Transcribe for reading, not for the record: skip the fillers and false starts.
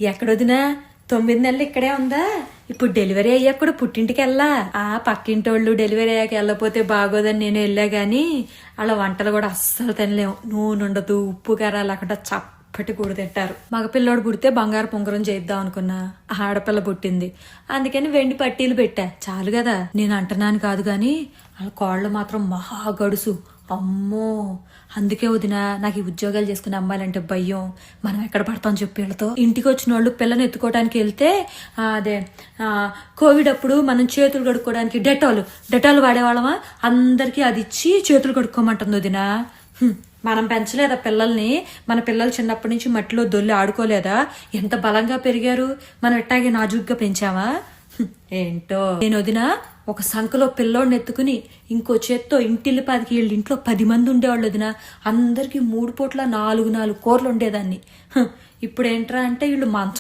ఎక్కడొదినా 9 నెలలు ఇక్కడే ఉందా? ఇప్పుడు డెలివరీ అయ్యాక కూడా పుట్టింటికి వెళ్ళా. పక్కింటోళ్ళు డెలివరీ అయ్యాక వెళ్ళపోతే బాగోదని నేను వెళ్ళా గాని వాళ్ళ వంటలు కూడా అస్సలు తినలేము. నూనె ఉండదు, ఉప్పు కారాలు లేకుండా చప్పటి కూడ తింటారు. మగపిల్లోడు పుడితే బంగారు పొంగరం చేద్దాం అనుకున్నా. ఆడపిల్ల పుట్టింది, అందుకని వెండి పట్టీలు పెట్టా. చాలు కదా. నేను అంటున్నాను కాదు గాని వాళ్ళ కోళ్ళు మాత్రం మహా గడుసు. అమ్మో, అందుకే వదినా నాకు ఈ ఉద్యోగాలు చేసుకునే అమ్మాయిలంటే భయం. మనం ఎక్కడ పడతాం చెప్పి వీళ్ళతో. ఇంటికి వచ్చిన వాళ్ళు పిల్లని ఎత్తుకోవడానికి వెళ్తే కోవిడ్ అప్పుడు మనం చేతులు కడుక్కోవడానికి డెటాల్ వాడేవాళ్ళమా? అందరికీ అది ఇచ్చి చేతులు కడుక్కోమంటుంది వదినా. మనం పెంచలేదా పిల్లల్ని? మన పిల్లలు చిన్నప్పటి నుంచి మట్టిలో దొల్లి ఆడుకోలేదా? ఎంత బలంగా పెరిగారు. మనం ఎట్టాగే నాజుగ్గా పెంచామా? ఏంటో. నేను వదినా ఒక సంఖలో పిల్లోడిని ఎత్తుకుని ఇంకో చేత్తో ఇంటిల్లిపాదికి వీళ్ళ ఇంట్లో 10 మంది ఉండేవాళ్ళు వదినా. అందరికి 3 పూట్ల 4 కూరలు ఉండేదాన్ని. ఇప్పుడు ఏంట్రా అంటే వీళ్ళు మంచం